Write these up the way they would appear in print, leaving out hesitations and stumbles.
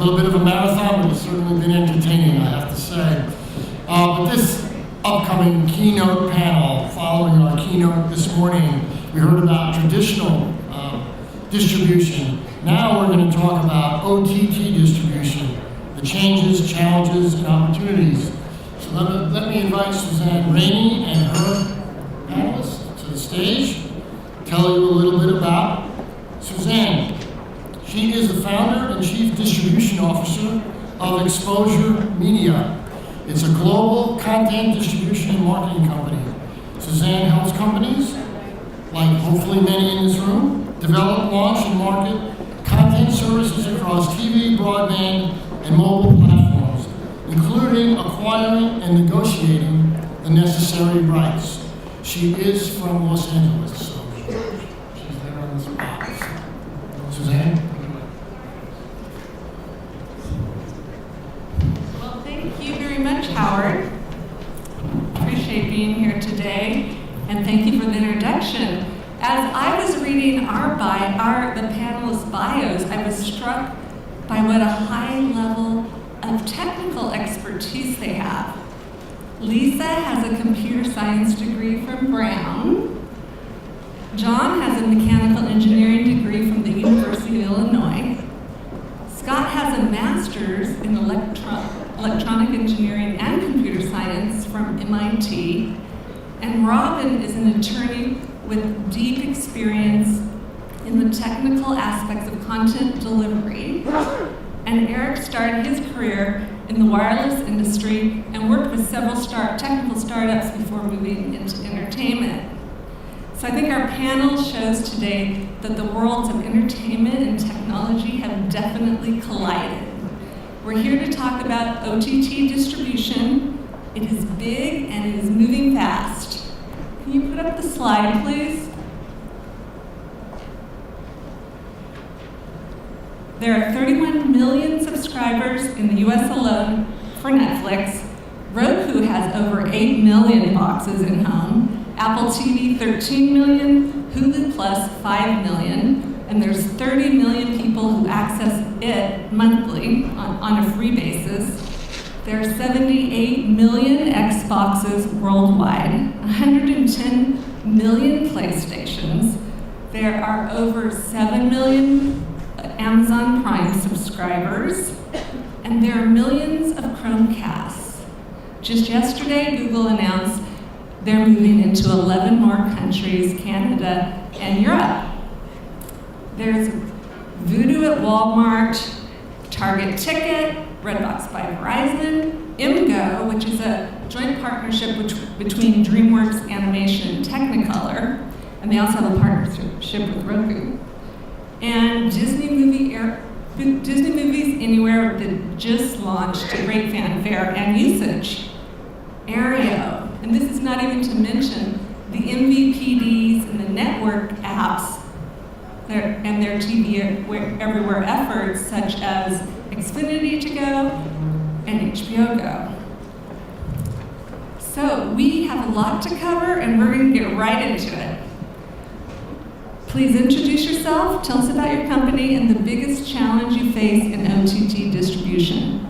little bit of a marathon, but it's certainly been entertaining, I have to say. But this upcoming keynote panel, following our keynote this morning, we heard about traditional distribution. Now we're going to talk about OTT distribution, the changes, challenges, and opportunities. So let me invite Suzanne, Rainey, and her panelists to the stage, tell you a little bit about Suzanne. She is the founder and chief distribution officer of Exposure Media. It's a global content distribution and marketing company. Suzanne helps companies, like hopefully many in this room, develop, launch, and market content services across TV, broadband, and mobile platforms, including acquiring and negotiating the necessary rights. She is from Los Angeles, so she's there on the spot. Suzanne? Well, thank you very much, Howard. Appreciate being here today, and thank you for the introduction. As I was reading the panelists' bios, I was struck by what a high level of technical expertise they have. Lisa has a computer science degree from Brown. John has a mechanical engineering degree from the University of Illinois. Scott has a master's in electronic engineering and computer science from MIT. And Robin is an attorney with deep experience in the technical aspects of content delivery. And Eric started his career in the wireless industry and worked with several technical startups before moving into entertainment. So I think our panel shows today that the worlds of entertainment and technology have definitely collided. We're here to talk about OTT distribution. It is big and it is moving fast. Can you put up the slide, please? There are 31 million subscribers in the US alone for Netflix. Roku has over 8 million boxes in home. Apple TV, 13 million. Hulu Plus, 5 million. And there's 30 million people who access it monthly on a free basis. There are 78 million Xboxes worldwide, 110 million PlayStations. There are over 7 million Amazon Prime subscribers, and there are millions of Chromecasts. Just yesterday, Google announced they're moving into 11 more countries, Canada and Europe. There's Voodoo at Walmart, Target Ticket, Redbox by Verizon, IMGO, which is a joint partnership between DreamWorks Animation and Technicolor, and they also have a partnership with Roku. And Disney Movies Anywhere that just launched to great fanfare and usage. Aereo, and this is not even to mention the MVPDs and the network apps and their TV Everywhere efforts, such as Xfinity to Go and HBO Go. So we have a lot to cover, and we're going to get right into it. Please introduce yourself, tell us about your company, and the biggest challenge you face in OTT distribution.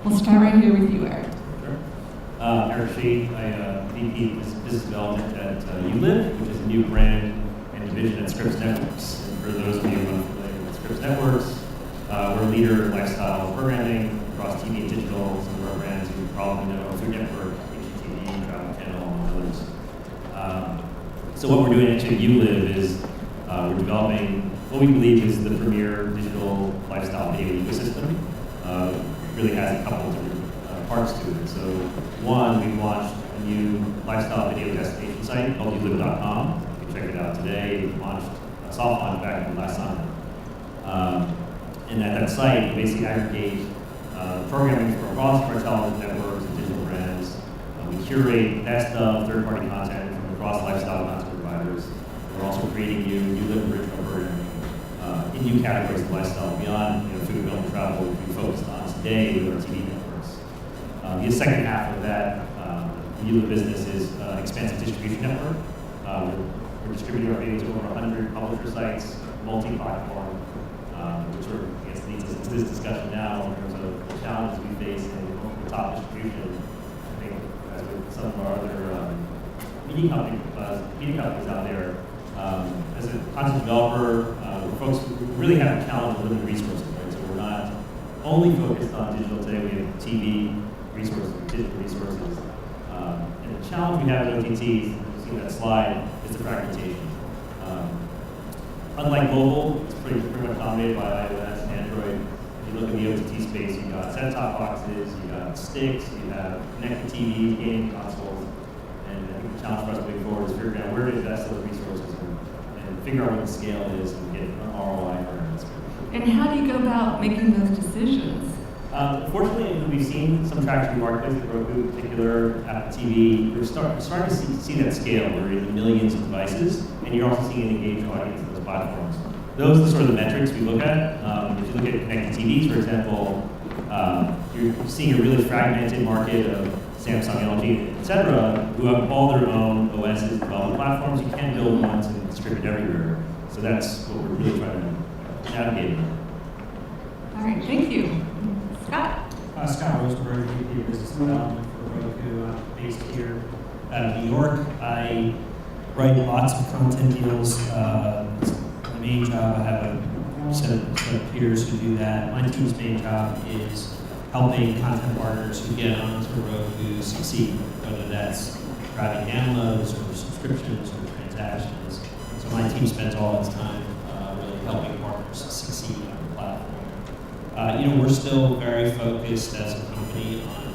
We'll start right here with you, Eric. Sure. Eric Shade, I VP Business Development at YouLive, which is a new brand and division at Scripps Networks. And for those of you who are familiar with Scripps Networks, we're a leader in lifestyle programming across TV and digital. Some of our brands you probably know, Food Network, HGTV, Travel Channel, and others. So what we're doing at YouLive is we're developing what we believe is the premier digital lifestyle video ecosystem. It really has a couple of different parts to it. So one, we've launched a new lifestyle video destination site called YouLive.com. You can check it out today. We launched a soft launch back in last summer. And at that site, we basically aggregate programming from across our television networks and digital brands. We curate best of third-party content from across lifestyle content providers. We're also creating new live original programming in new categories of lifestyle beyond food, film, and travel, which we focused on today with our TV networks. The second half of that YouLive business is an expansive distribution network. We're distributing our videos to over 100 publisher sites, multi-platform. which sort of, I guess, leads us to this discussion now in terms of the challenges we face in the top distribution. I think, as with some of our other media companies out there, as a content developer, folks who really have a challenge with limited resources, right? So we're not only focused on digital today. We have TV resources, digital resources. And the challenge we have at OTT, you've seen that slide, is the fragmentation. Unlike mobile, it's pretty much dominated by iOS and Android. If you look at the OTT space, you've got set-top boxes, you've got sticks, you have connected TVs, gaming consoles, and I think the challenge for us moving forward is figuring out where to invest those resources and figure out what the scale is and get an ROI for investment. And how do you go about making those decisions? Fortunately, we've seen some traction in the marketplace, Roku in particular, Apple TV. We're starting to see that scale. We're in the millions of devices, and you're also seeing an engaged audience in those platforms. Those are sort of the metrics we look at. If you look at connected TVs, for example, you're seeing a really fragmented market of Samsung, LG, et cetera, who have all their own OSs, development platforms. You can't build once and distribute everywhere. So that's what we're really trying to navigate. All right, thank you. Scott? Scott Rosenberg, VP of Business Development for Roku, based here out of New York. I write lots of content deals. My main job, I have a set of peers who do that. My team's main job is helping content partners who get onto Roku succeed, whether that's driving downloads or subscriptions or transactions. So my team spends all its time really helping partners succeed on the platform. We're still very focused as a company on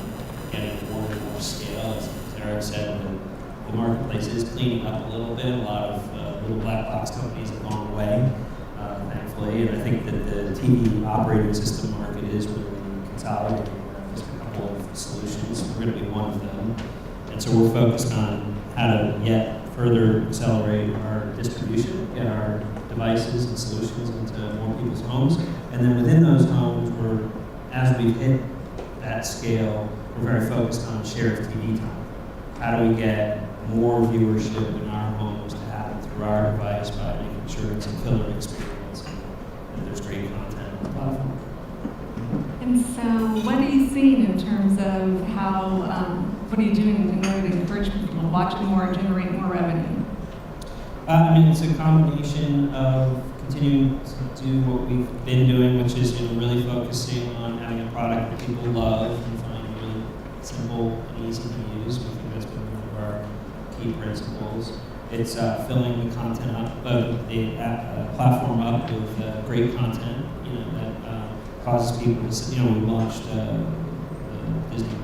getting more and more scale. As Eric said, the marketplace is cleaning up a little bit. A lot of little black box companies have gone away, thankfully. And I think that the TV operating system market is really consolidating. There's a couple of solutions. We're going to be one of them. And so we're focused on how to yet further accelerate our distribution, get our devices and solutions into more people's homes. And then within those homes, as we've hit that scale, we're very focused on share of TV time. How do we get more viewership in our homes to happen through our device by making sure it's a killer experience and there's great content on the platform. And so what are you seeing in terms of how, what are you doing in order to encourage people to watch more and generate more revenue? It's a combination of continuing to do what we've been doing, which is really focusing on having a product that people love and find really simple and easy to use. We think that's been one of our key principles. It's filling the content up, the platform up with great content, that causes people to. We launched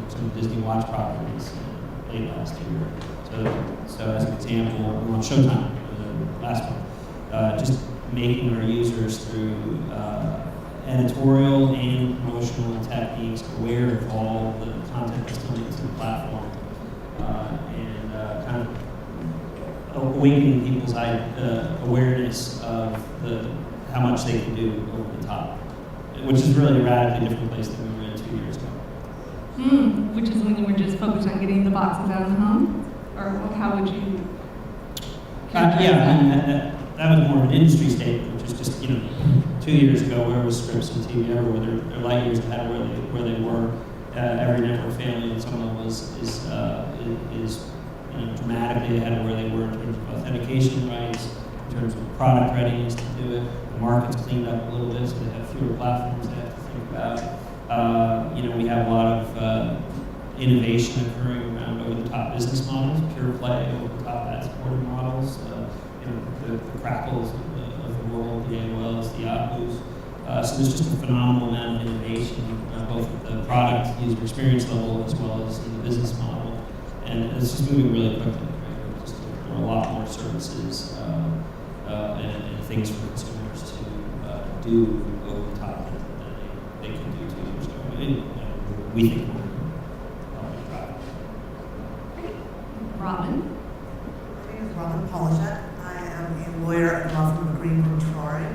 some Disney Watch properties late last year. So as an example, we launched Showtime last month. Just making our users through editorial and promotional techniques aware of all the content that's coming to the platform, and kind of awakening people's awareness of how much they can do over the top, which is really a radically different place than we were in 2 years ago. Which is when you were just focused on getting the boxes out of the home? Or how would you? That was more of an industry statement, which is just 2 years ago, where was Scripps and TV everywhere? They're light years ahead of where they were. Every network family on some level is dramatically ahead of where they were in terms of authentication rights, in terms of product readiness to do it. The market's cleaned up a little bit, so they have fewer platforms they have to think about. We have a lot of innovation occurring around over-the-top business models, pure play, over-the-top ad-supported models. The Crackles of the world, the AOLs, the Yahoos. So there's just a phenomenal amount of innovation, both at the product user experience level as well as in the business model. And it's just moving really quickly. Right? There are a lot more services and things for consumers to do over the top than they can do 2 years ago. We think we're helping drive. Great. Robin? My name is Robin Polishek. I am a lawyer at the law firm of Greenberg Traurig.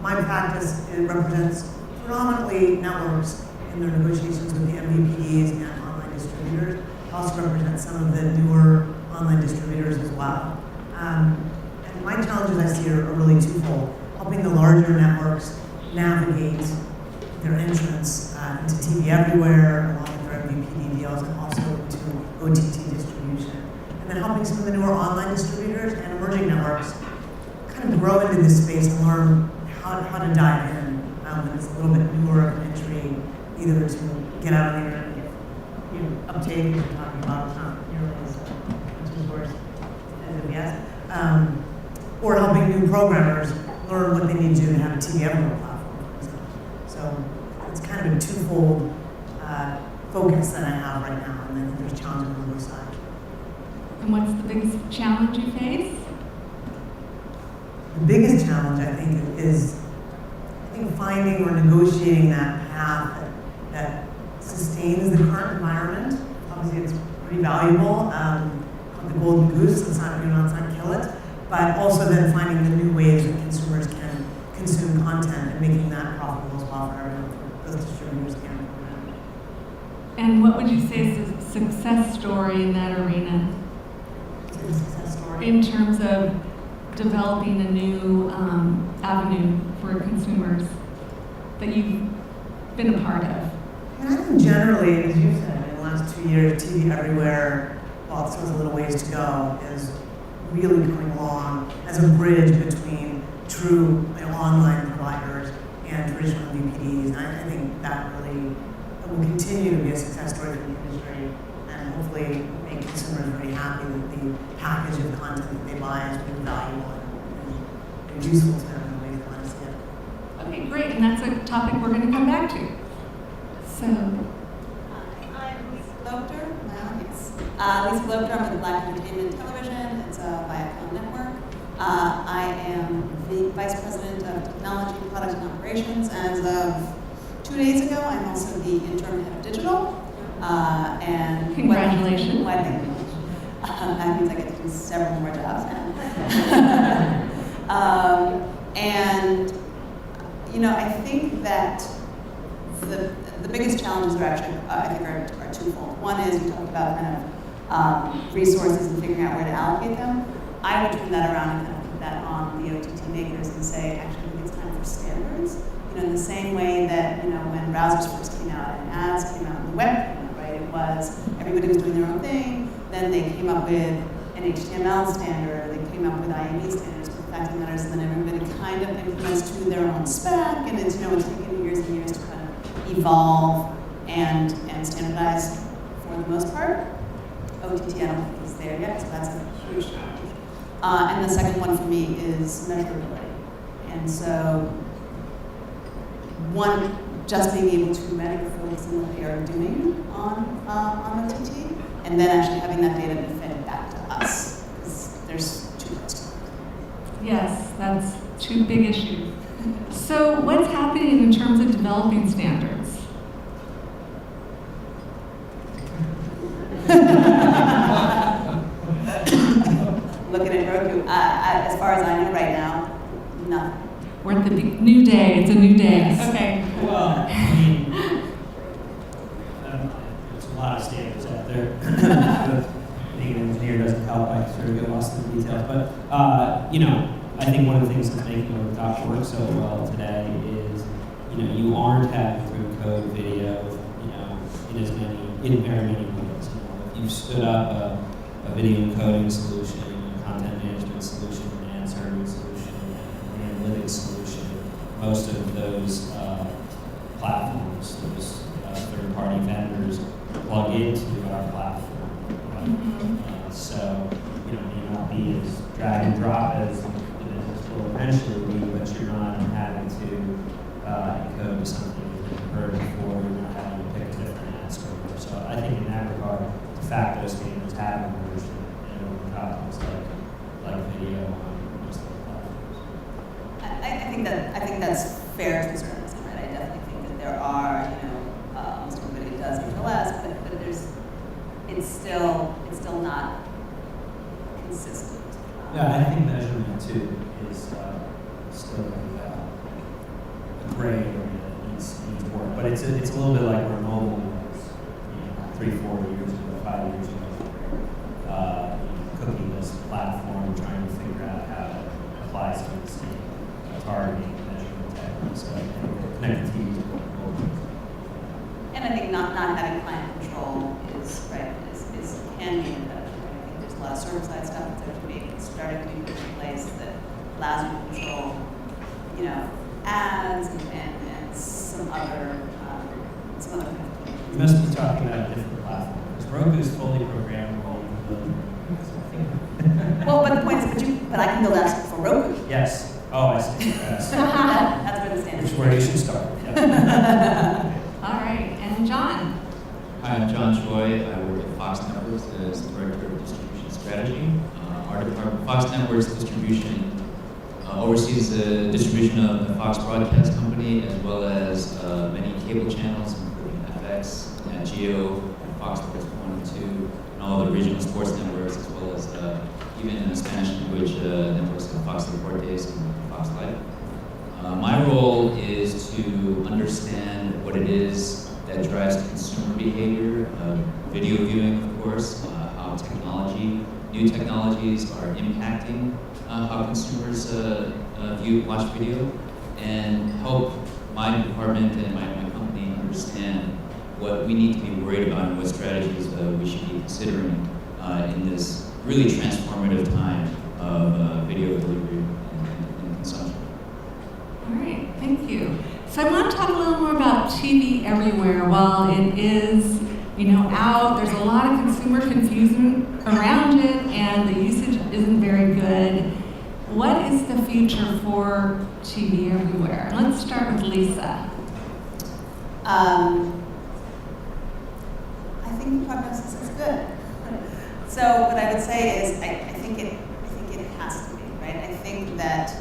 My practice represents predominantly networks in their negotiations with the MVPDs and online distributors. It also represents some of the newer online distributors as well. And my challenges I see are really twofold. helping the larger networks navigate their entrance into TV everywhere, along with their MVPD deals, and also into OTT distribution. And then helping some of the newer online distributors and emerging networks kind of grow into this space and learn how to dive in. And it's a little bit newer of an entry, either to get out on the internet and get uptake, which we're talking about, it's not nearly as much as worse as of yet. Or helping new programmers learn what they need to do to have a TV everywhere platform, for example. So it's kind of a twofold focus that I have right now, and then there's challenges on both sides. And what's the biggest challenge you face? The biggest challenge, I think, is finding or negotiating that path that sustains the current environment. Obviously, it's pretty valuable. The golden goose, let's not kill it. But also then finding the new ways that consumers can consume content and making that profitable as well for everyone, for those distributors and programmers. And what would you say is a success story in that arena? It's a success story. In terms of developing a new avenue for consumers that you've been a part of? And I think generally, as you said, in the last 2 years, TV everywhere, while it still has a little ways to go, is really coming along as a bridge between true online providers and traditional MVPDs. And I think that really will continue to be a success story for the industry, and hopefully make consumers very happy that the package of content that they buy is really valuable and useful to them in the ways they want to see it. Okay, great, and that's a topic we're going to come back to. So, I'm Lisa Glover. Lisa Glover, I'm with Black Entertainment Television. It's a Viacom network. I am the Vice President of Technology, Product, and Operations. As of 2 days ago, I'm also the interim head of digital. And congratulations. Well, thank you very much. That means I get to do several more jobs now. And I think that the biggest challenges are actually, I think, are twofold. One is we talked about kind of resources and figuring out where to allocate them. I would turn that around and kind of put that on the OTT makers and say, actually, I think it's time for standards. In the same way that when browsers first came out and ads came out and the web came out, right? It was everybody was doing their own thing. Then they came up with an HTML standard. They came up with IME standards. But the fact of the matter is, then everybody kind of implements to their own spec, and it's it's taken years and years to kind of evolve and standardize for the most part. OTT, I don't think is there yet, so that's a huge challenge. And the second one for me is measurability. And so, one, just being able to measure folks and what they are doing on OTT, and then actually having that data be fed back to us, because there's two parts to it. Yes, that's two big issues. So what's happening in terms of developing standards? Looking at Roku, as far as I know right now, nothing. We're at the new day. It's a new day. Okay. Well, I mean, there's a lot of standards out there. Being an engineer doesn't help. I sort of get lost in the details. But, I think one of the things that's making OTT work so well today is, you aren't having to encode video, in very many ways. If you stood up a video encoding solution, a content management solution, an ad serving solution, an analytics solution, most of those platforms, those third-party vendors, plug into our platform. Right? Mm-hmm. So, it may not be as drag and drop as the business will eventually be, but you're not having to encode something you've heard before. You're not having to pick a different ad server. So I think in that regard, de facto standards have emerged in topics like video on most of the platforms. I think that's fair to a certain extent, right? I definitely think that there are, almost everybody does less, but it's still not consistent. Yeah, I think measurement too is still a gray area that needs work, but it's a little bit like where mobile was, 3-4 years ago, 5 years ago. Cookieless platform, trying to figure out how to apply some of the same targeting, measurement tech, so connected TVs. And I think not having client control is can be impediment. I think there's a lot of server-side stuff that's starting to be put in place that allows you to control, ads and some other kind of things. You must be talking about a different platform, because Roku is fully programmable. Well, but the point is, but I can build apps for Roku. Yes. Oh, I see. Yes. That's where the standard Which is. is where you should start. Yeah. All right, and John. Hi, I'm John Choi. I work at Fox Networks as Director of Distribution Strategy. Our department, Fox Networks Distribution, oversees the distribution of the Fox Broadcast Company, as well as many cable channels, including FX, Nat Geo, Fox Sports 1 and 2, and all the regional sports networks, as well as even Spanish language networks like Fox Deportes and Fox Life. My role is to understand what it is that drives consumer behavior, video viewing, of course, how new technologies are impacting how consumers watch video, and help my department and my company understand what we need to be worried about and what strategies we should be considering in this really transformative time of video delivery and consumption. All right, thank you. So I want to talk a little more about TV everywhere. While it is, out, there's a lot of consumer confusion around it, and the usage isn't very good. What is the future for TV everywhere? Let's start with Lisa. I think the prognosis is good. So what I would say is, I think it has to be, right? I think that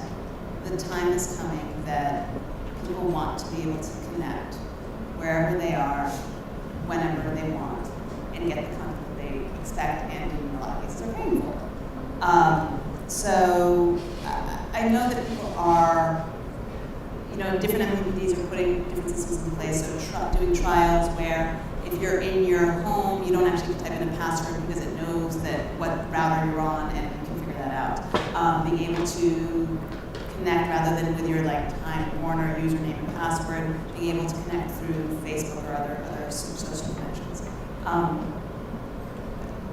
the time is coming that people want to be able to connect wherever they are, whenever they want, and get the content they expect and in a lot of cases are paying for. So I know that people are, different MVPDs are putting different systems in place, so doing trials where if you're in your home, you don't actually type in a password because it knows what router you're on and you can figure that out. Being able to connect rather than with your Time Warner username and password, being able to connect through Facebook or other social connections.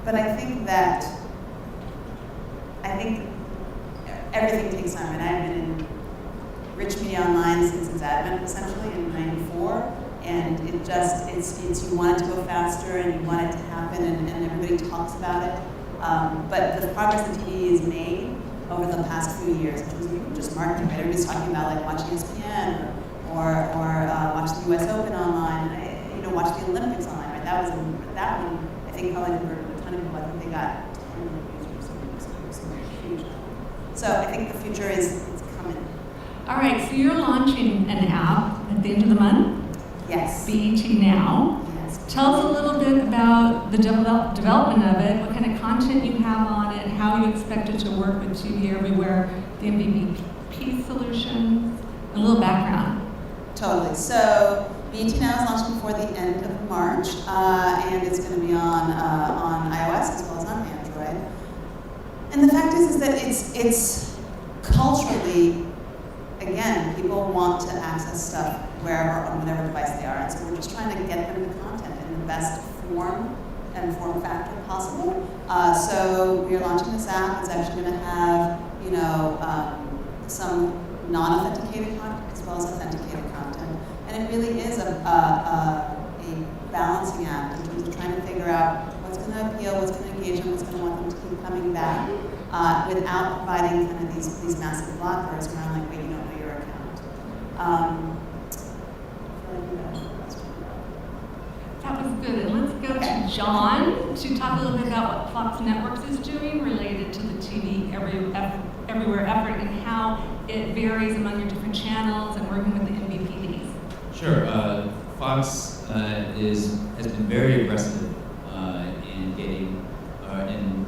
But I think everything takes time, and I've been in rich media online since its advent, essentially in '94, and it's you want it to go faster and you want it to happen, and everybody talks about it. But the progress that TV has made over the past few years, in terms of just marketing, right? Everybody's talking about watching ESPN or watch the U.S. Open online, watch the Olympics online, right? That one I think probably converted a ton of people. I think they got 10 million users, so huge. So I think the future is coming. All right, so you're launching an app at the end of the month? Yes. BET Now. Yes. Tell us a little bit about the development of it, what kind of content you have on it, how you expect it to work with TV Everywhere, the MVPP solutions, a little background. Totally. So BET Now is launching before the end of March, and it's going to be on iOS as well as on Android. And the fact is that it's culturally, again, people want to access stuff wherever, on whatever device they are, and so we're just trying to get them the content in the best form and form factor possible. So we are launching this app. It's actually going to have, some non-authenticated content as well as authenticated content, and it really is a balancing act in terms of trying to figure out what's going to appeal, what's going to engage them, what's going to want them to keep coming back, without providing kind of these massive blockers around wait, you don't know your account. That was good. And let's go to John to talk a little bit about what Fox Networks is doing related to the TV Everywhere effort and how it varies among your different channels and working with the MVPDs. Sure. Fox has been very aggressive in getting in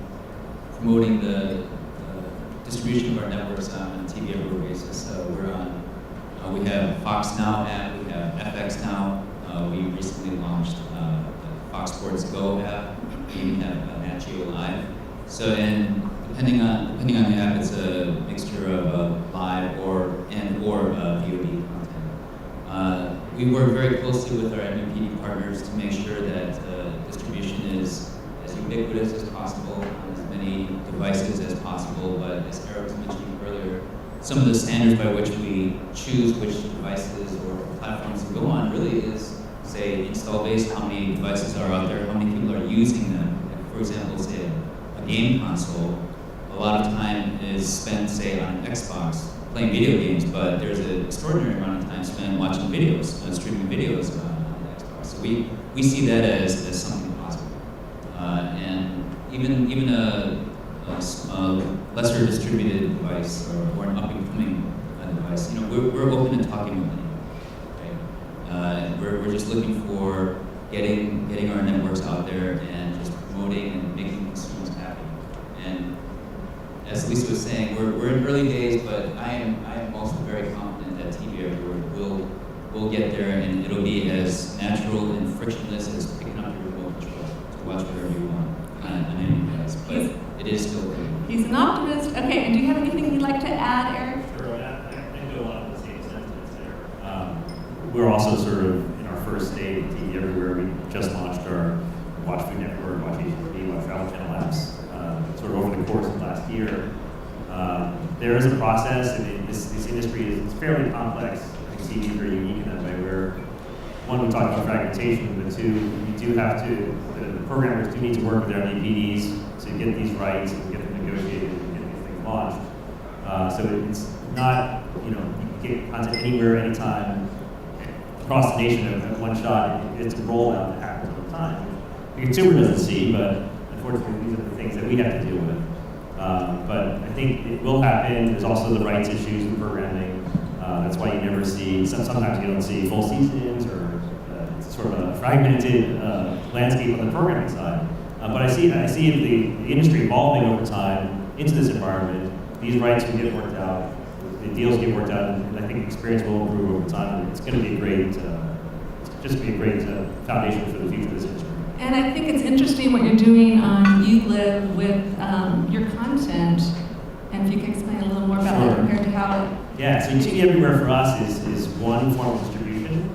promoting the distribution of our networks on a TV Everywhere basis. So we're on. We have Fox Now app. We have FX Now. We recently launched the Fox Sports Go app. We even have Nat Geo Live. So and depending on the app, it's a mixture of live or VOD content. We work very closely with our MVPD partners to make sure that distribution is as ubiquitous as possible on as many devices as possible. But as Eric was mentioning earlier, some of the standards by which we choose which devices or platforms to go on really is, say, install base, how many devices are out there, how many people are using them. For example, say a game console, a lot of time is spent, say, on an Xbox playing video games, but there's an extraordinary amount of time spent watching videos, streaming videos on the Xbox. So we see that as something possible. And even a lesser distributed device or an up-and-coming device, we're open to talking with anyone. Right? We're just looking for getting our networks out there and just promoting and making consumers happy. And as Lisa was saying, we're in early days, but I am also very confident that TV Everywhere will get there, and it'll be as natural and frictionless as picking up your remote control to watch whatever you want on any device. But it is still early. He's an optimist. Okay, and do you have anything you'd like to add, Eric? Sure, I do a lot of the same sentiments there. We're also sort of in our first day of TV Everywhere. We just launched our Watch Food Network, Watch HTV, Watch Travel Channel apps, sort of over the course of last year. There is a process, and this industry is fairly complex. I think TV is very unique in that way, where one, we talk about fragmentation, but two, you do have to, the programmers do need to work with their MVPDs to get these rights and get them negotiated and get these things launched. So it's not, you can get content anywhere, anytime, across the nation at one shot. It's a rollout that happens over time. The consumer doesn't see, but unfortunately, these are the things that we have to deal with. But I think it will happen. There's also the rights issues in programming. That's why you never see, sometimes you don't see full seasons, or it's sort of a fragmented landscape on the programming side. But I see the industry evolving over time into this environment. These rights will get worked out, the deals get worked out, and I think the experience will improve over time. It's going to be a great foundation for the future of this industry. And I think it's interesting what you're doing on YouLive with your content. And if you could explain a little more about that compared to how. Yeah, so TV Everywhere for us is one form of distribution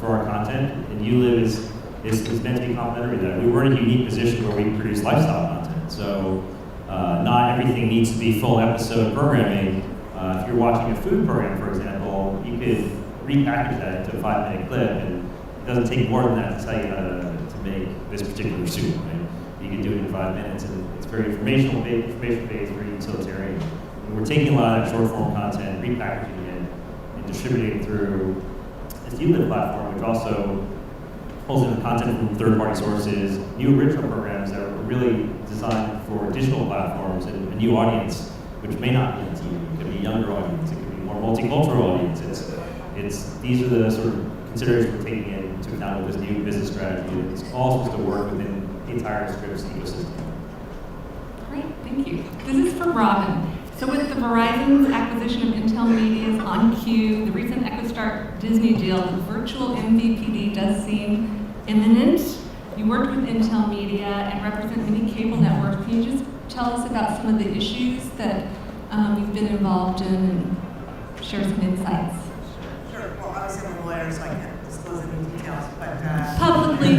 for our content, and YouLive is meant to be complementary to that. We're in a unique position where we produce lifestyle content, so not everything needs to be full episode programming. If you're watching a food program, for example, you could repackage that into a 5-minute clip, and it doesn't take more than that to tell you how to make this particular soup. Right? You can do it in 5 minutes, and it's very information-based, very utilitarian. And we're taking a lot of that short-form content, repackaging it, and distributing it through this YouLive platform, which also pulls in content from third-party sources, new original programs that are really designed for digital platforms and a new audience, which may not be on TV. It could be a younger audience. It could be a more multicultural audience. These are the sort of considerations we're taking into account with this new business strategy. It's all supposed to work within the entire Scripps ecosystem. Great, thank you. This is for Robin. So with the Verizon's acquisition of Intel Media's OnQ, the recent EchoStar Disney deal, the virtual MVPD does seem imminent. You worked with Intel Media and represent many cable networks. Can you just tell us about some of the issues that you've been involved in and share some insights? Sure. Well, obviously I'm a lawyer, so I can't disclose any details, but Publicly,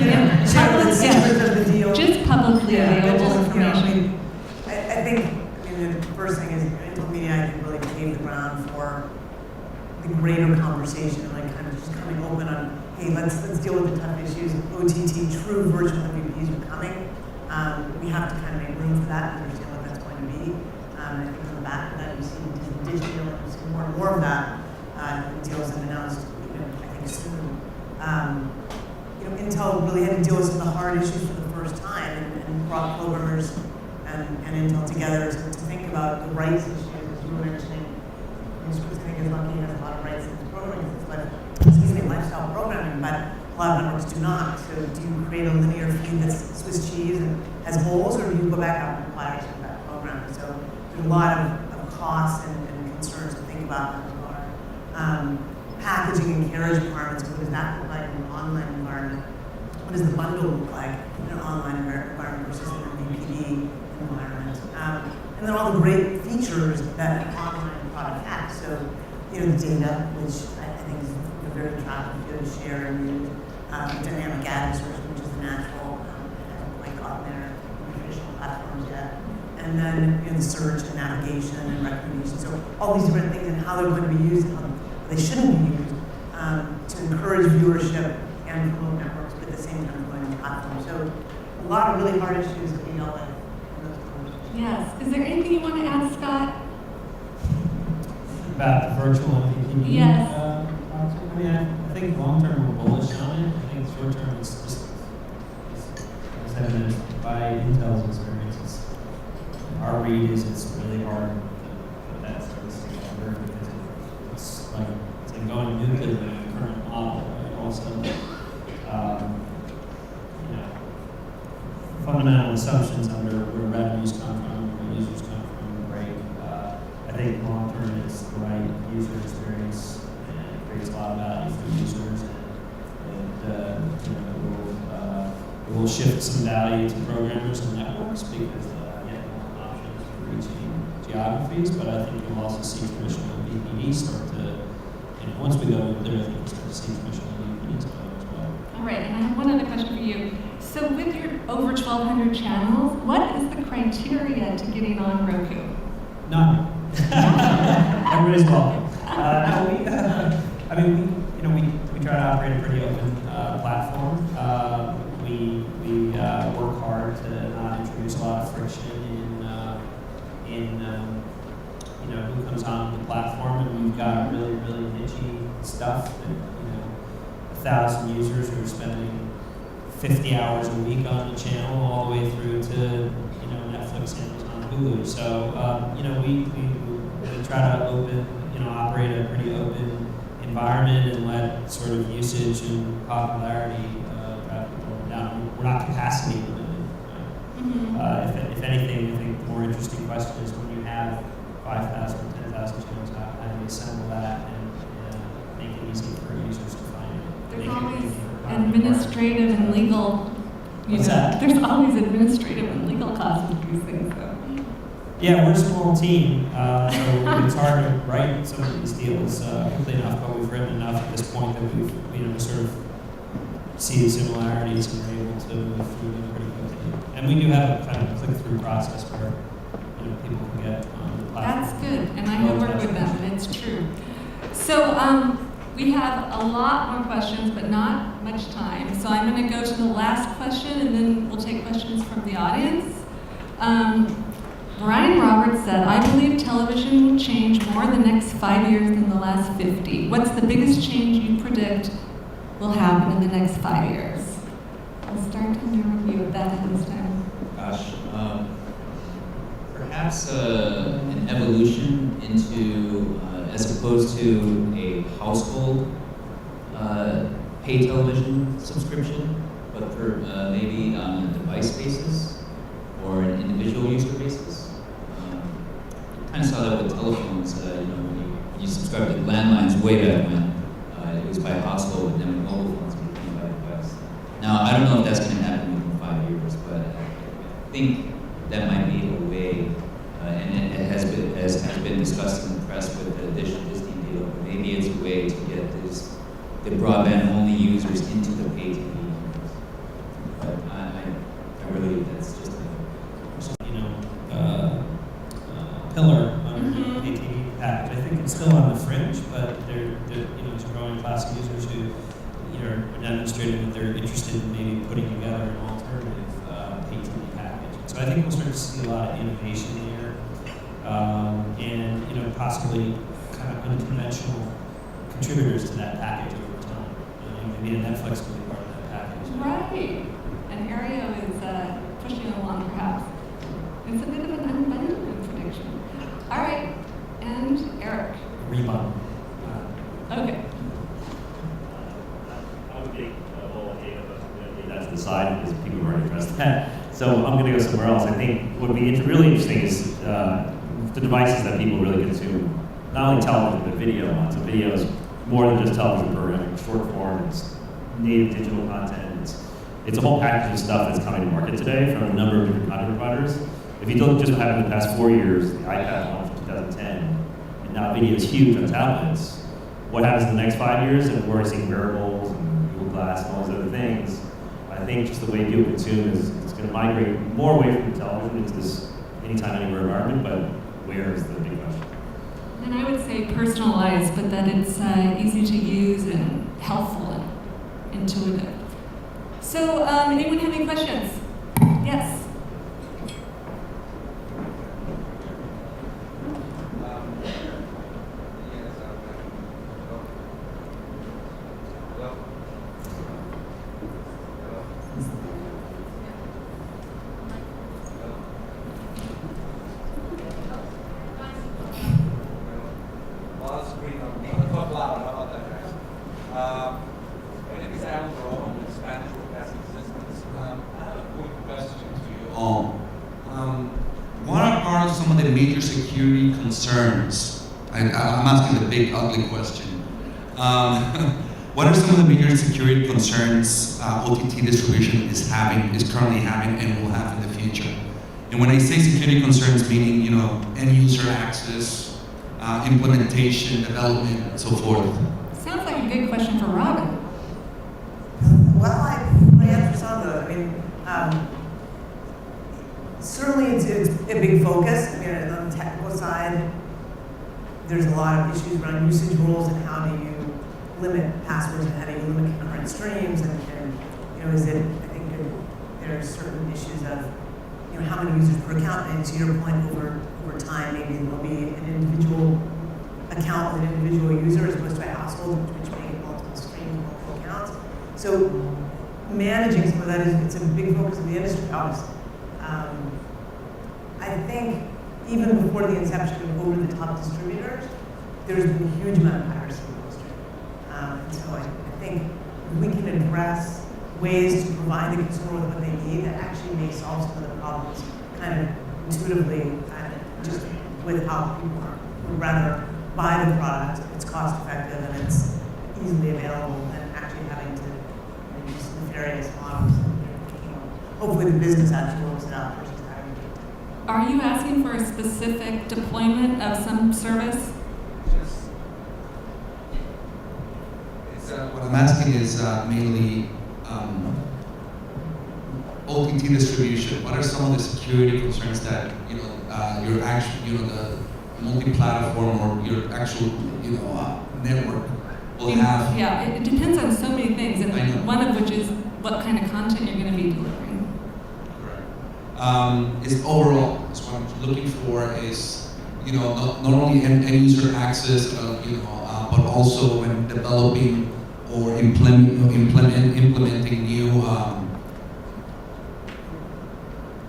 just publicly available information. I think the first thing is Intel Media, I think, really paved the ground for the greater conversation, like kind of just coming open on, hey, let's deal with the tough issues. OTT, true virtual MVPs are coming. We have to kind of make room for that and understand what that's going to be. I think on the back of that, you've seen Disney deal, and you've seen more and more of that. Deals have announced, I think soon. Intel really had to deal with some of the hard issues for the first time, and brought programmers and Intel together to think about the rights issues, as you were mentioning. Scripps, I think, is lucky, has a lot of rights in its programming, but lifestyle programming, but a lot of networks do not. So do you create a linear feed that's Swiss cheese and has holes, or do you go back out and apply to that programming? So there's a lot of costs and concerns to think about in that regard. Packaging and carriage requirements, what does that look like in an online environment? What does the bundle look like in an online environment versus an MVPD? environment. And then all the great features that an online product has. So, the data, which I think is very attractive to share and use. Dynamic ad insertion, which is natural, hasn't quite gotten there in traditional platforms yet. And then the search and navigation and recommendation. So all these different things and how they're going to be used, how they shouldn't be used to encourage viewership and promote networks, but at the same time going on platforms. So a lot of really hard issues that we dealt with in those conversations. Yes. Is there anything you want to add, Scott? About the virtual MPPD. Yes. I mean, I think long term we're bullish on it. I think short term it's just, as evidenced by Intel's experiences. Our read is it's really hard to put that service together because it's like going nuclear in the current model, right? Also, fundamental assumptions under where revenues come from, where users come from, right? I think long term it's the right user experience. Creates a lot of value for users, and it will shift some value to programmers and networks because you have more options for reaching geographies. But I think you'll also see traditional VPD start to, once we go nuclear, I think we'll start to see traditional VPDs go as well. All right, and I have one other question for you. So with your over 1,200 channels, what is the criteria to getting on Roku? None. Everybody's welcome. We try to operate a pretty open platform. We work hard to not introduce a lot of friction in who comes on the platform, and we've got really niche-y stuff that 1,000 users who are spending 50 hours a week on the channel, all the way through to Netflix, Amazon, Hulu. So we try to operate a pretty open environment and let sort of usage and popularity drive people down. We're not capacity limited. Right? If anything, I think the more interesting question is when you have 5,000 or 10,000 channels, how do you assemble that and make it easy for users to find it? There's always administrative and legal. What's that? There's always administrative and legal costs with these things, though. Yeah, we're a small team, so it's hard to write some of these deals quickly enough, but we've written enough at this point that we've sort of see the similarities and we're able to move through them pretty quickly. And we do have a kind of click-through process where people can get on the platform. That's good, and I have worked with them, and it's true. So we have a lot more questions, but not much time. So I'm going to go to the last question, and then we'll take questions from the audience. Brian Roberts said, I believe television will change more in the next 5 years than the last 50. What's the biggest change you predict will happen in the next 5 years? I'll start to narrow you at that this time. Gosh, perhaps an evolution into, as opposed to a household pay television subscription, but for maybe on a device basis or an individual user basis. Kind of saw that with telephones, when you subscribe to landlines way back when, it was by household, and then when mobile phones became by device. Now, I don't know if that's going to happen within 5 years, but I think that might be a way, and it has been discussed in the press with the Dish-Disney deal, but maybe it's a way to get the broadband-only users into the pay TV universe. But I really, that's just pillar under the pay TV package. I think it's still on the fringe, but there's a growing class of users who are demonstrating that they're interested in maybe putting together an alternative pay TV package. So I think we'll start to see a lot of innovation there, and possibly kind of unconventional contributors to that package over time. Maybe a Netflix could be part of that package. Right. And Aereo is pushing along, perhaps. It's a bit of an unbundling prediction. All right, and Eric. Rebuttal. Okay. I would take the whole idea of leave that to the side because people have already addressed that. So I'm going to go somewhere else. I think what would be really interesting is the devices that people really consume. Not only television, but video. So video is more than just television programming. It's short form, it's native digital content. It's a whole package of stuff that's coming to market today from a number of different content providers. If you look just what happened in the past 4 years, the iPad launched in 2010, and now video is huge on tablets. What happens in the next 5 years? And we're seeing wearables and Google Glass and all these other things. I think just the way people consume is going to migrate more away from television into this anytime, anywhere environment, but where is the big question? And I would say personalized, but that it's easy to use and helpful and intuitive. So, anyone have any questions? Yes. What are some of the major security concerns? I'm asking the big, ugly question. What are some of the major security concerns OTT distribution is currently having, and will have in the future? And when I say security concerns, meaning end user access, implementation, development, and so forth. Sounds like a good question for Robin. Well, I answer some of those. I mean, certainly it's a big focus. I mean, on the technical side, there's a lot of issues around usage rules and how do you limit passwords and how do you limit concurrent streams and is it, I think there are certain issues of how many users per account, and to your point, over time, maybe there'll be an individual account with an individual user as opposed to a household, which may get multiple streams, multiple accounts. So managing some of that it's a big focus of the industry, obviously. I think even before the inception of over-the-top distributors, there's been a huge amount of piracy in the industry. And so I think if we can address ways to provide the consumer with what they need that actually may solve some of the problems kind of intuitively, just with how people would rather buy the product, it's cost effective and it's easily available than actually having to use nefarious models. Hopefully the business actually works it out versus having to. Are you asking for a specific deployment of some service? What I'm asking is mainly OTT distribution. What are some of the security concerns that your actual, the multi-platform or your actual, network will have? Yeah, it depends on so many things, and one of which is what kind of content you're going to be delivering. Correct. Is overall, so what I'm looking for is, not only end user access, but also when developing or implementing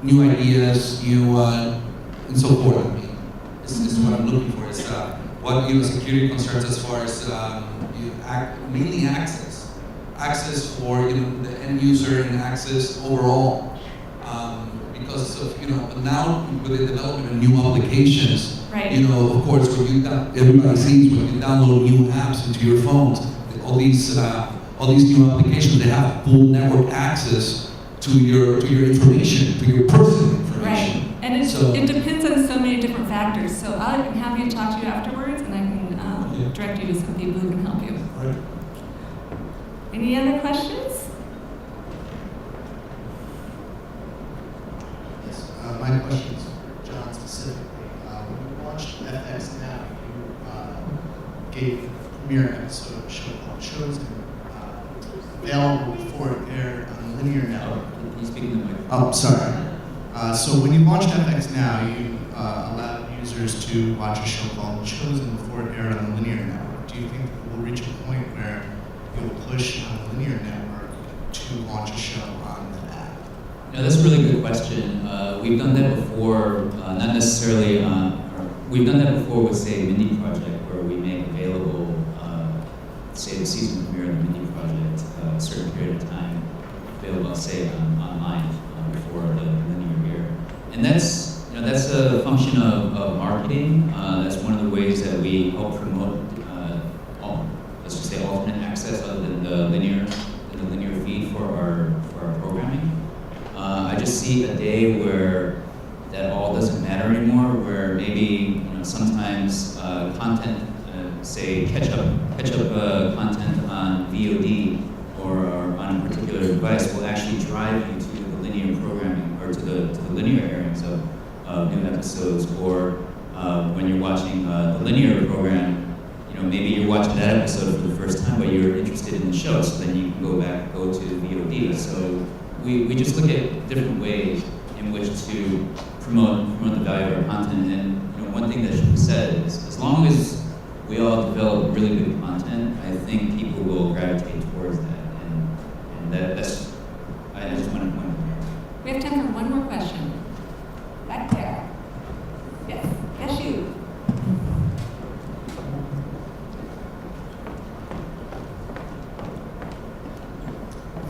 new ideas, and so forth. I mean, this is what I'm looking for. Is what security concerns as far as mainly access for the end user and access overall. Because of now with the development of new applications, right. Of course, everybody sees when you download new apps into your phones, all these new applications, they have full network access to your information, to your personal information. Right, and it depends on so many different factors. So I'm happy to talk to you afterwards, and I can direct you to some people who can help you. Right. Any other questions? Yes, my question is for John specifically. When you launched FX Now, you gave a premiere episode of a show called Chosen, available before it aired on the linear network. Can you speak in the mic? Oh, sorry. So when you launched FX Now, you allowed users to watch a show called Chosen before it aired on the linear network. Do you think we'll reach a point where you'll push on the linear network to launch a show on the app? That's a really good question. We've done that before, not necessarily we've done that before with, say, a mini project where we make available, say, the season premiere of the mini project, a certain period of time, available, say, online before the linear air. And that's a function of marketing. That's one of the ways that we help promote, let's just say, alternate access other than the linear feed for our programming. I just see a day where that all doesn't matter anymore, where maybe sometimes content, say catch-up content on VOD or on a particular device will actually drive you to the linear programming or to the linear airings of new episodes, or when you're watching the linear program, maybe you're watching that episode for the first time, but you're interested in the show, so then you can go to VOD. So we just look at different ways in which to promote the value of our content. And one thing that should be said is, as long as we all develop really good content, I think people will gravitate towards that. And that's I just want to point out. We have time for one more question. Back there. Yes, you.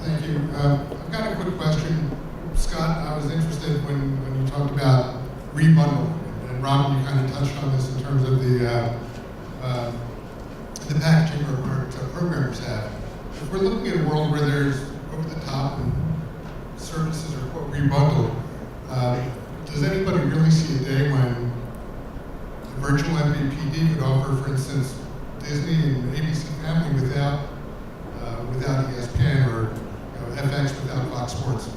Thank you. I've got a quick question. Scott, I was interested when you talked about rebundling, and Robin, you kind of touched on this in terms of the packaging our programmers have. If we're looking at a world where there's over-the-top and services are quote rebundled, does anybody really see a day when the virtual MVPD could offer, for instance, Disney and ABC Family without ESPN, or FX without Fox Sports?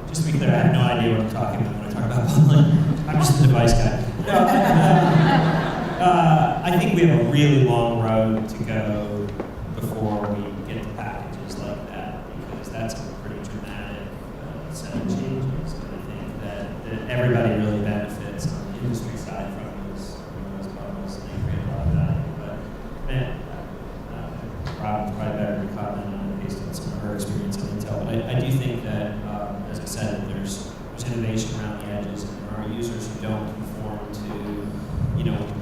Just to be clear, I have no idea what I'm talking about when I talk about bundling. I'm just the device guy. No, I think we have a really long road to go before we get to packages like that, because that's a pretty dramatic set of changes. And I think that everybody really benefits on the industry side from those bundles, and they create a lot of value. But Robin's probably better to comment on it based on some of her experience and intel. But I do think that, as I said, there's innovation around the edges, and there are users who don't conform to,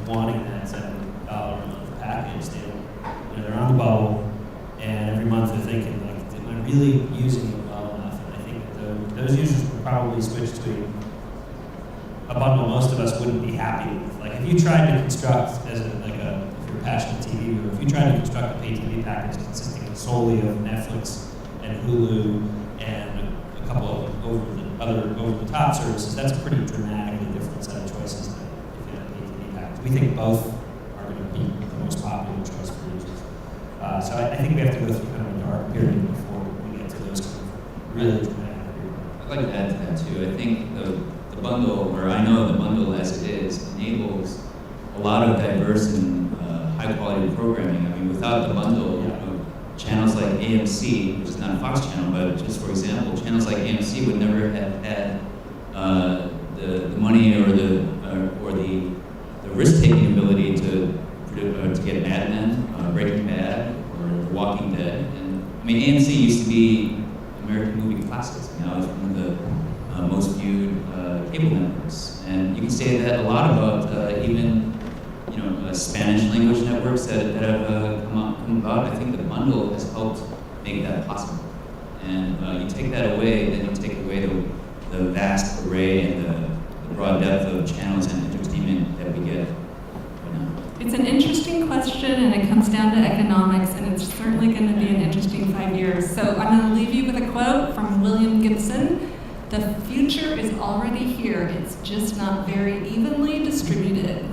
wanting that $7 a month package. They don't, they're on the bubble, and every month they're thinking, like, am I really using it well enough? And I think that those users would probably switch to a bundle most of us wouldn't be happy with. Like, if you tried to construct, if you're a passionate TV viewer, if you tried to construct a pay TV package consisting solely of Netflix and Hulu and a couple of over-the-top services, that's a pretty dramatically different set of choices than if you had a pay TV package. We think both are going to be the most popular choice for users. So I think we have to go through kind of a dark period before we get to those kind of really dramatic periods. I'd like to add to that too. I think the bundle, or I know the bundle as it is, enables a lot of diverse and high-quality programming. I mean, without the bundle, channels like AMC, which is not a Fox channel, but just for example, channels like AMC would never have had the money or the risk-taking ability to get Mad Men, Breaking Bad, or The Walking Dead. And I mean, AMC used to be American movie classics. Now it's one of the most viewed cable networks, and you can say that a lot about even Spanish language networks that have come about. I think the bundle has helped make that possible. And you take that away, then you take away the vast array and the broad depth of channels and entertainment that we get right now. It's an interesting question, and it comes down to economics, and it's certainly going to be an interesting 5 years. So I'm going to leave you with a quote from William Gibson. The future is already here. It's just not very evenly distributed.